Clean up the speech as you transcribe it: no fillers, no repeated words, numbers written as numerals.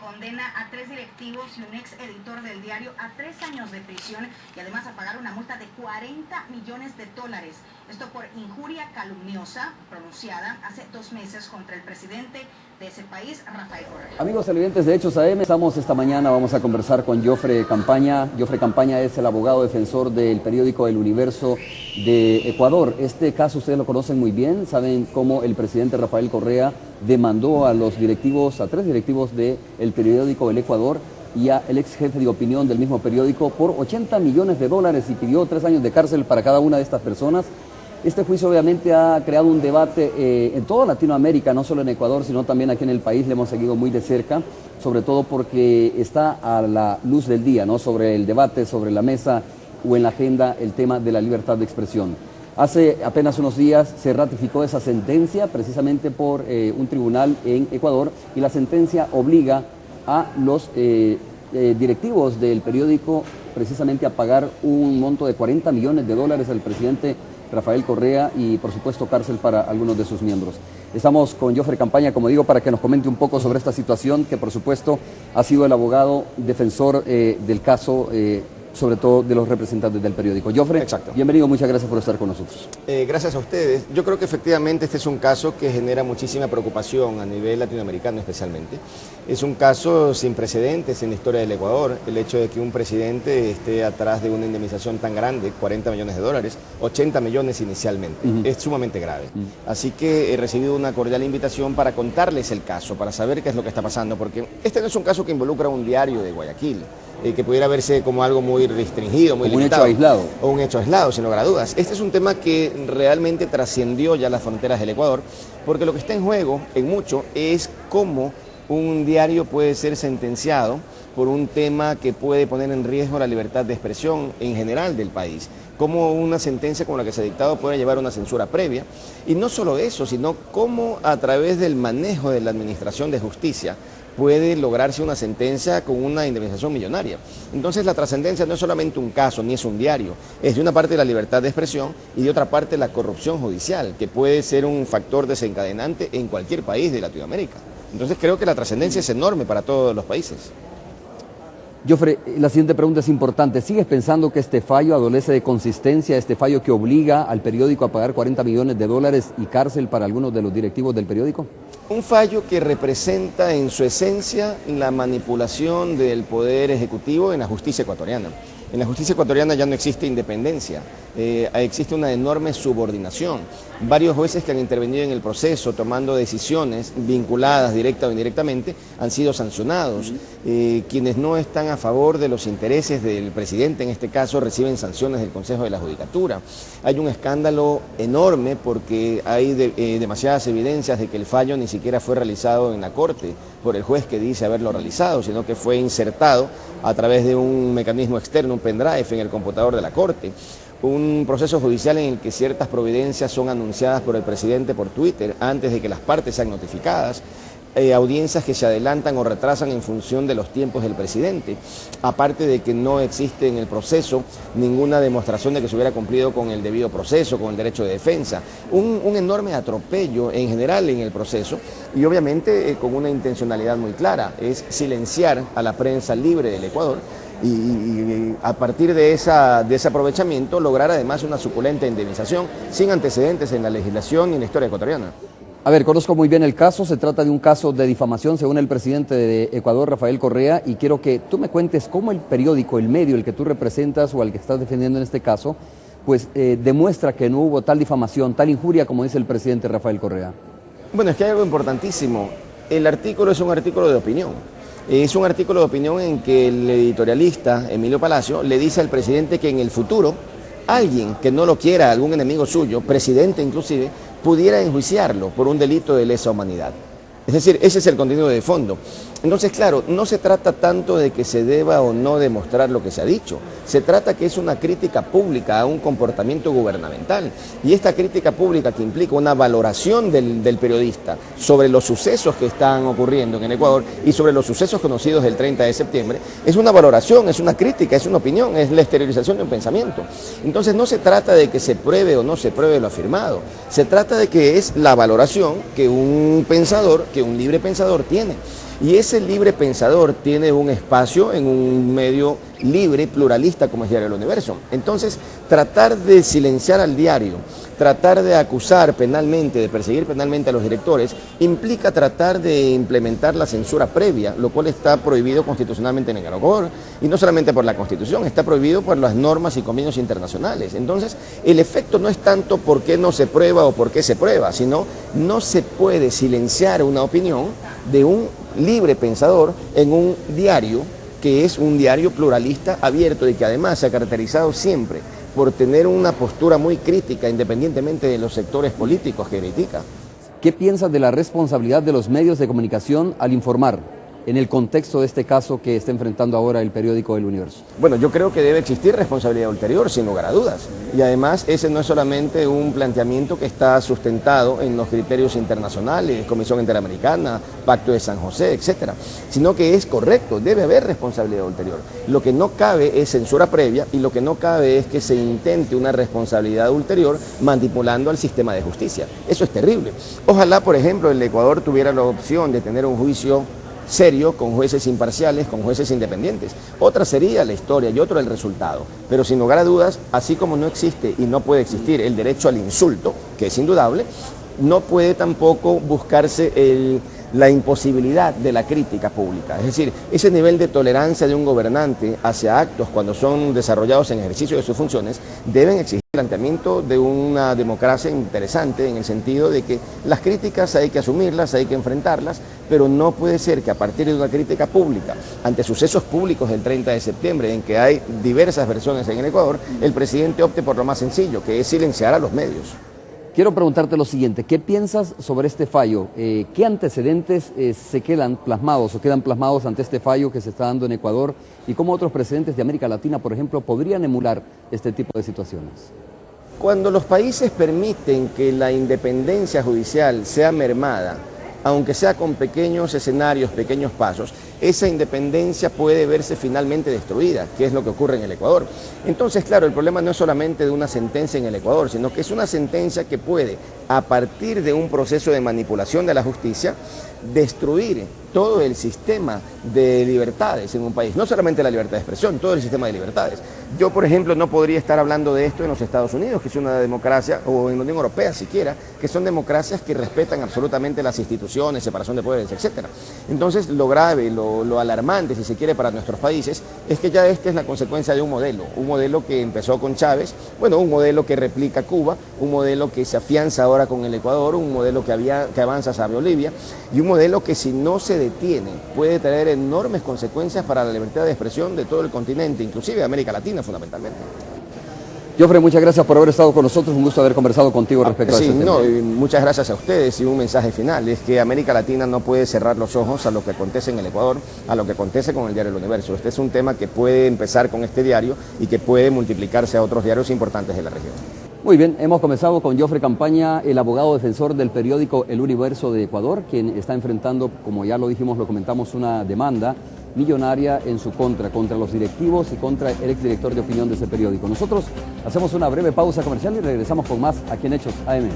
condena a 3 directivos y un ex editor del diario a 3 años de prisión y además a pagar una multa de $40 millones. Esto por injuria calumniosa pronunciada hace 2 meses contra el presidente de ese país, Rafael Correa. Amigos televidentes de Hechos AM, estamos esta mañana, vamos a conversar con Jofre Campaña. Jofre Campaña es el abogado defensor del periódico El Universo de Ecuador. Este caso ustedes lo conocen muy bien, saben cómo el presidente Rafael Correa demandó a los directivos, a 3 directivos del periódico El Ecuador y al ex jefe de opinión del mismo periódico por $80 millones y pidió 3 años de cárcel para cada una de estas personas. Este juicio obviamente ha creado un debate en toda Latinoamérica, no solo en Ecuador, sino también aquí en el país. Le hemos seguido muy de cerca, sobre todo porque está a la luz del día, ¿no? Sobre el debate, sobre la mesa o en la agenda el tema de la libertad de expresión. Hace apenas unos días se ratificó esa sentencia precisamente por un tribunal en Ecuador y la sentencia obliga a los directivos del periódico precisamente a pagar un monto de $40 millones al presidente Rafael Correa y por supuesto cárcel para algunos de sus miembros. Estamos con Jofre Campaña, como digo, para que nos comente un poco sobre esta situación que por supuesto ha sido el abogado defensor del caso, sobre todo de los representantes del periódico. Jofre, exacto. Bienvenido, muchas gracias por estar con nosotros. Gracias a ustedes. Yo creo que efectivamente este es un caso que genera muchísima preocupación a nivel latinoamericano especialmente. Es un caso sin precedentes en la historia del Ecuador, el hecho de que un presidente esté atrás de una indemnización tan grande, $40 millones, $80 millones inicialmente. Es sumamente grave. Así que he recibido una cordial invitación para contarles el caso, para saber qué es lo que está pasando, porque este no es un caso que involucra a un diario de Guayaquil, que pudiera verse como algo muy restringido, muy limitado. Un hecho aislado. O un hecho aislado, sin lugar a dudas. Este es un tema que realmente trascendió ya las fronteras del Ecuador, porque lo que está en juego, en mucho, es cómo un diario puede ser sentenciado por un tema que puede poner en riesgo la libertad de expresión en general del país. Cómo una sentencia como la que se ha dictado puede llevar a una censura previa. Y no solo eso, sino cómo a través del manejo de la administración de justicia puede lograrse una sentencia con una indemnización millonaria. Entonces la trascendencia no es solamente un caso, ni es un diario, es de una parte la libertad de expresión y de otra parte la corrupción judicial, que puede ser un factor desencadenante en cualquier país de Latinoamérica. Entonces creo que la trascendencia es enorme para todos los países. Jofre, la siguiente pregunta es importante. ¿Sigues pensando que este fallo adolece de consistencia, este fallo que obliga al periódico a pagar $40 millones y cárcel para algunos de los directivos del periódico? Un fallo que representa en su esencia la manipulación del poder ejecutivo en la justicia ecuatoriana. En la justicia ecuatoriana ya no existe independencia, existe una enorme subordinación. Varios jueces que han intervenido en el proceso tomando decisiones vinculadas directa o indirectamente han sido sancionados. Quienes no están a favor de los intereses del presidente, en este caso, reciben sanciones del Consejo de la Judicatura. Hay un escándalo enorme porque hay demasiadas evidencias de que el fallo ni siquiera fue realizado en la Corte por el juez que dice haberlo realizado, sino que fue insertado a través de un mecanismo externo, un pendrive en el computador de la Corte. Un proceso judicial en el que ciertas providencias son anunciadas por el presidente por Twitter antes de que las partes sean notificadas. Audiencias que se adelantan o retrasan en función de los tiempos del presidente, aparte de que no existe en el proceso ninguna demostración de que se hubiera cumplido con el debido proceso, con el derecho de defensa, un enorme atropello en general en el proceso y obviamente con una intencionalidad muy clara, es silenciar a la prensa libre del Ecuador y a partir de ese aprovechamiento lograr además una suculenta indemnización sin antecedentes en la legislación y en la historia ecuatoriana. A ver, conozco muy bien el caso, se trata de un caso de difamación según el presidente de Ecuador, Rafael Correa, y quiero que tú me cuentes cómo el periódico, el medio, el que tú representas o al que estás defendiendo en este caso, pues demuestra que no hubo tal difamación, tal injuria como dice el presidente Rafael Correa. Bueno, es que hay algo importantísimo. El artículo es un artículo de opinión. Es un artículo de opinión en que el editorialista, Emilio Palacio, le dice al presidente que en el futuro alguien que no lo quiera, algún enemigo suyo, presidente inclusive, pudiera enjuiciarlo por un delito de lesa humanidad. Es decir, ese es el contenido de fondo. Entonces, claro, no se trata tanto de que se deba o no demostrar lo que se ha dicho. Se trata que es una crítica pública a un comportamiento gubernamental. Y esta crítica pública que implica una valoración del periodista sobre los sucesos que están ocurriendo en el Ecuador y sobre los sucesos conocidos del 30 de septiembre, es una valoración, es una crítica, es una opinión, es la exteriorización de un pensamiento. Entonces no se trata de que se pruebe o no se pruebe lo afirmado. Se trata de que es la valoración que un pensador, que un libre pensador tiene. Y ese libre pensador tiene un espacio en un medio libre, pluralista como es Diario del Universo. Entonces, tratar de silenciar al diario, tratar de acusar penalmente, de perseguir penalmente a los directores, implica tratar de implementar la censura previa, lo cual está prohibido constitucionalmente en Ecuador, y no solamente por la Constitución, está prohibido por las normas y convenios internacionales. Entonces, el efecto no es tanto por qué no se prueba o por qué se prueba, sino no se puede silenciar una opinión de un libre pensador en un diario que es un diario pluralista, abierto y que además se ha caracterizado siempre por tener una postura muy crítica independientemente de los sectores políticos que critica. ¿Qué piensas de la responsabilidad de los medios de comunicación al informar en el contexto de este caso que está enfrentando ahora el periódico El Universo? Bueno, yo creo que debe existir responsabilidad ulterior, sin lugar a dudas. Y además ese no es solamente un planteamiento que está sustentado en los criterios internacionales, Comisión Interamericana, Pacto de San José, etcétera, sino que es correcto, debe haber responsabilidad ulterior. Lo que no cabe es censura previa y lo que no cabe es que se intente una responsabilidad ulterior manipulando al sistema de justicia. Eso es terrible. Ojalá, por ejemplo, el Ecuador tuviera la opción de tener un juicio serio, con jueces imparciales, con jueces independientes. Otra sería la historia y otro el resultado. Pero sin lugar a dudas, así como no existe y no puede existir el derecho al insulto, que es indudable, no puede tampoco buscarse la imposibilidad de la crítica pública. Es decir, ese nivel de tolerancia de un gobernante hacia actos cuando son desarrollados en ejercicio de sus funciones deben exigir el planteamiento de una democracia interesante en el sentido de que las críticas hay que asumirlas, hay que enfrentarlas, pero no puede ser que a partir de una crítica pública ante sucesos públicos del 30 de septiembre en que hay diversas versiones en el Ecuador, el presidente opte por lo más sencillo, que es silenciar a los medios. Quiero preguntarte lo siguiente, ¿qué piensas sobre este fallo? ¿Qué antecedentes se quedan plasmados o quedan plasmados ante este fallo que se está dando en Ecuador? ¿Y cómo otros presidentes de América Latina, por ejemplo, podrían emular este tipo de situaciones? Cuando los países permiten que la independencia judicial sea mermada, aunque sea con pequeños escenarios, pequeños pasos, esa independencia puede verse finalmente destruida, que es lo que ocurre en el Ecuador. Entonces, claro, el problema no es solamente de una sentencia en el Ecuador, sino que es una sentencia que puede, a partir de un proceso de manipulación de la justicia, destruir todo el sistema de libertades en un país, no solamente la libertad de expresión, todo el sistema de libertades. Yo, por ejemplo, no podría estar hablando de esto en los Estados Unidos, que es una democracia, o en la Unión Europea siquiera, que son democracias que respetan absolutamente las instituciones, separación de poderes, etcétera. Entonces, lo grave, lo alarmante, si se quiere, para nuestros países, es que ya esta es la consecuencia de un modelo que empezó con Chávez, bueno, un modelo que replica Cuba, un modelo que se afianza ahora con el Ecuador, un modelo que avanza hacia Bolivia, y un modelo que si no se detiene puede traer enormes consecuencias para la libertad de expresión de todo el continente, inclusive de América Latina fundamentalmente. Joffre, muchas gracias por haber estado con nosotros, un gusto haber conversado contigo respecto a este tema. Muchas gracias a ustedes y un mensaje final, es que América Latina no puede cerrar los ojos a lo que acontece en el Ecuador, a lo que acontece con el diario El Universo. Este es un tema que puede empezar con este diario y que puede multiplicarse a otros diarios importantes de la región. Muy bien, hemos comenzado con Joffre Campaña, el abogado defensor del periódico El Universo de Ecuador, quien está enfrentando, como ya lo dijimos, lo comentamos, una demanda millonaria en su contra los directivos y contra el exdirector de opinión de ese periódico. Nosotros hacemos una breve pausa comercial y regresamos con más aquí en Hechos AM.